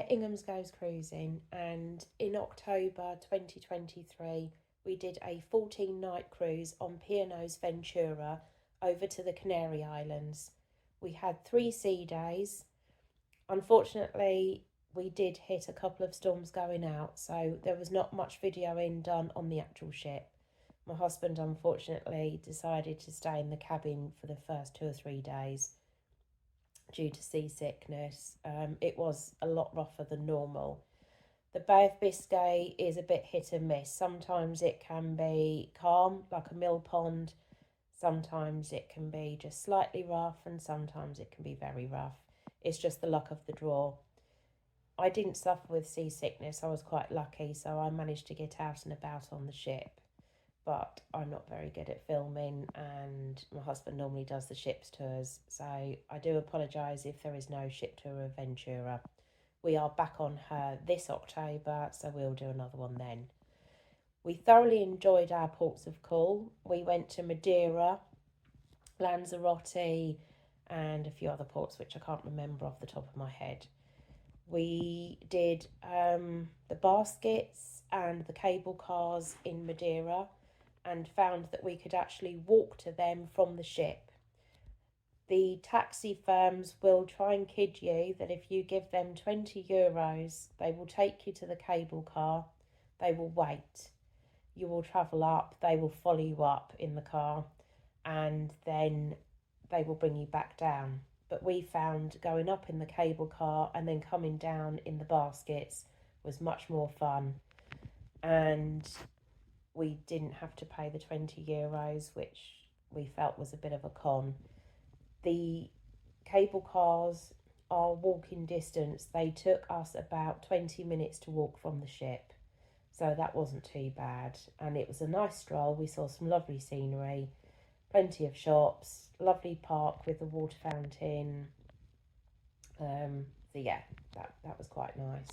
Yeah, Ingham's Goes Cruising, and in October 2023 we did a 14-night cruise on P&O's Ventura over to the Canary Islands. We had 3 sea days. Unfortunately, we did hit a couple of storms going out, so there was not much videoing done on the actual ship. My husband unfortunately decided to stay in the cabin for the first 2 or 3 days due to seasickness. It was a lot rougher than normal. The Bay of Biscay is a bit hit and miss. Sometimes it can be calm, like a mill pond. Sometimes it can be just slightly rough, and sometimes it can be very rough. It's just the luck of the draw. I didn't suffer with seasickness. I was quite lucky, so I managed to get out and about on the ship. But I'm not very good at filming, and my husband normally does the ship's tours, so I do apologise if there is no ship tour of Ventura. We are back on her this October, so we'll do another one then. We thoroughly enjoyed our ports of call. We went to Madeira, Lanzarote, and a few other ports which I can't remember off the top of my head. We did the baskets and the cable cars in Madeira, and found that we could actually walk to them from the ship. The taxi firms will try and kid you that if you give them €20, they will take you to the cable car, they will wait, you will travel up, they will follow you up in the car, and then they will bring you back down. But we found going up in the cable car and then coming down in the baskets was much more fun, and we didn't have to pay the €20, which we felt was a bit of a con. The cable cars are walking distance. They took us about 20 minutes to walk from the ship, so that wasn't too bad, and it was a nice stroll. We saw some lovely scenery, plenty of shops, lovely park with the water fountain. So yeah, that was quite nice.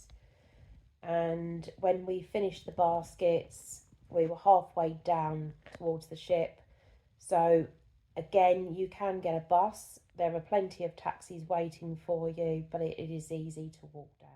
And when we finished the baskets, we were halfway down towards the ship, so again, you can get a bus. There are plenty of taxis waiting for you, but it is easy to walk down.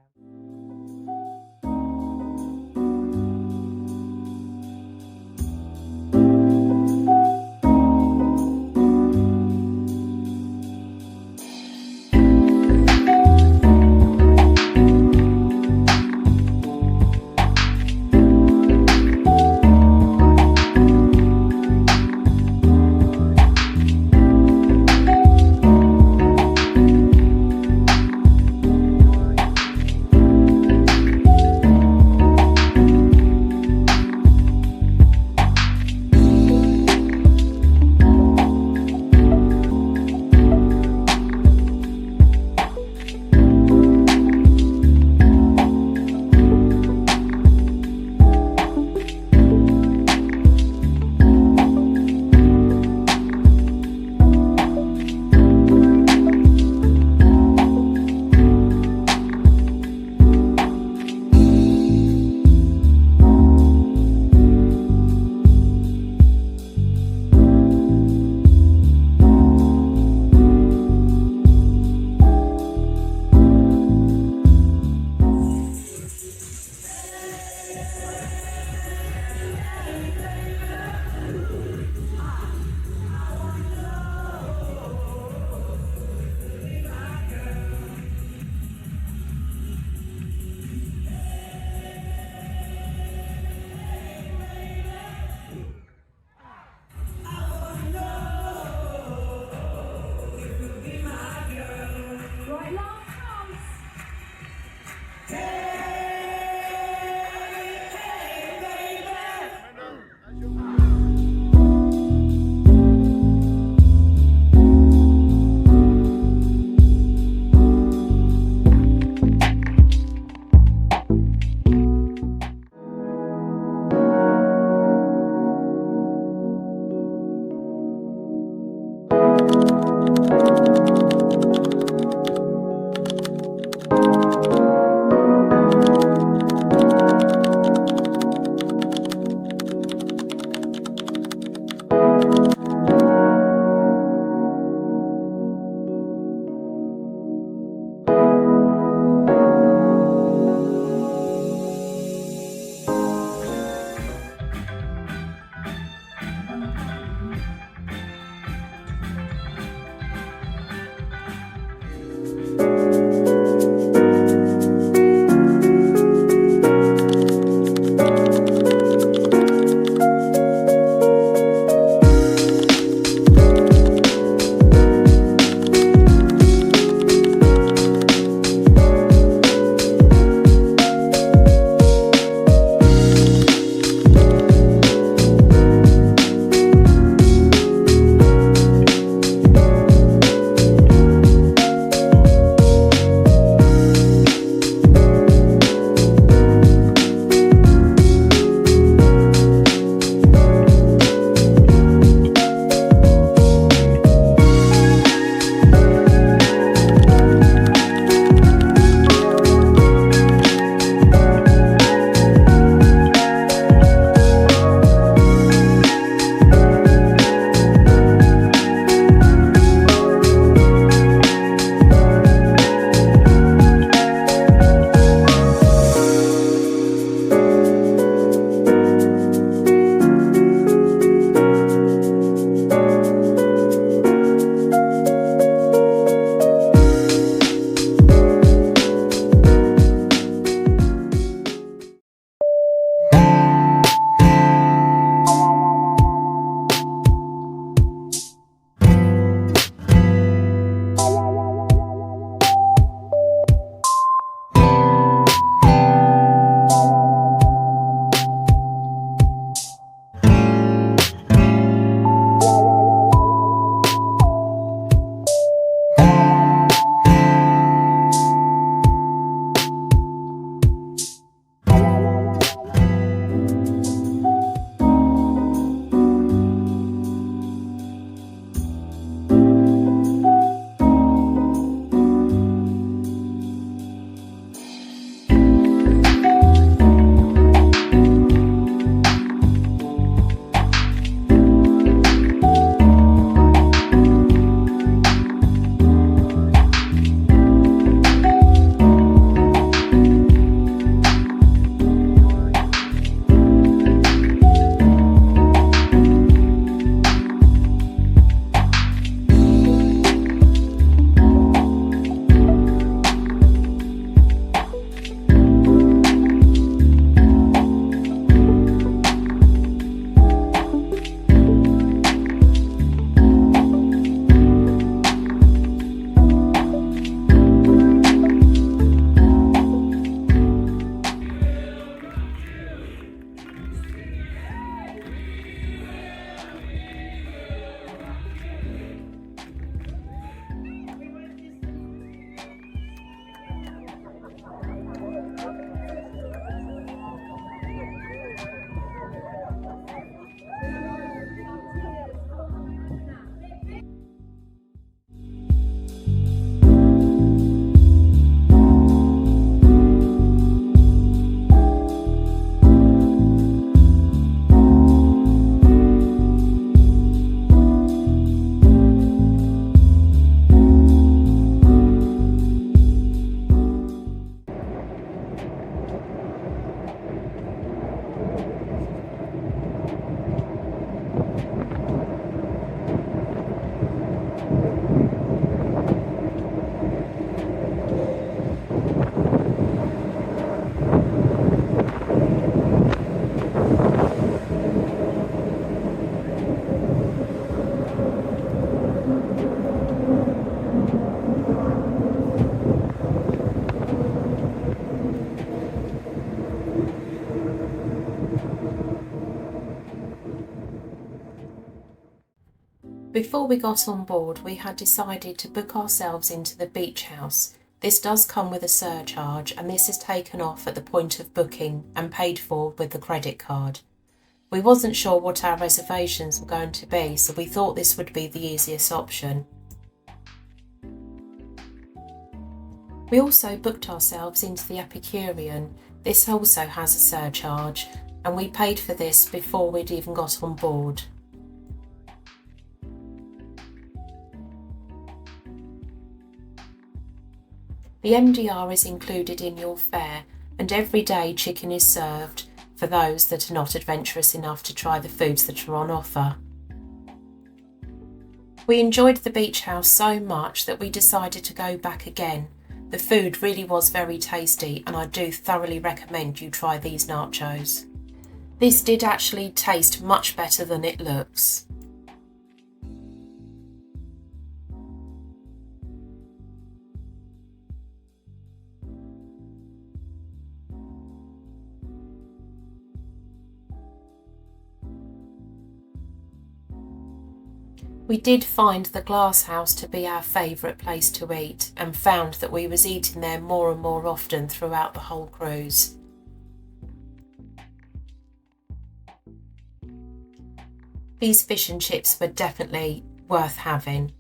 Before we got on board, we had decided to book ourselves into the beach house. This does come with a surcharge, and this is taken off at the point of booking and paid for with the credit card. We wasn't sure what our reservations were going to be, so we thought this would be the easiest option. We also booked ourselves into the Epicurean. This also has a surcharge, and we paid for this before we'd even got on board. The MDR is included in your fare, and every day chicken is served for those that are not adventurous enough to try the foods that are on offer. We enjoyed the beach house so much that we decided to go back again. The food really was very tasty, and I do thoroughly recommend you try these nachos. This did actually taste much better than it looks. We did find the glass house to be our favourite place to eat, and found that we was eating there more and more often throughout the whole cruise. These fish and chips were definitely worth having.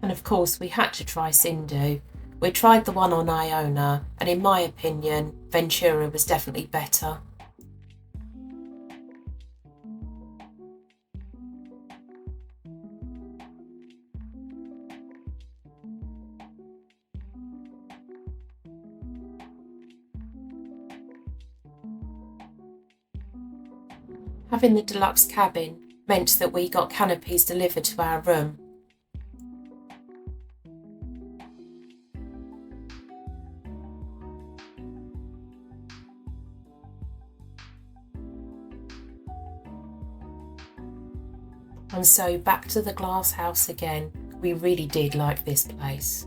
And of course we had to try Sindhu. We tried the one on Iona, and in my opinion, Ventura was definitely better. Having the deluxe cabin meant that we got canopies delivered to our room. And so back to the glass house again. We really did like this place.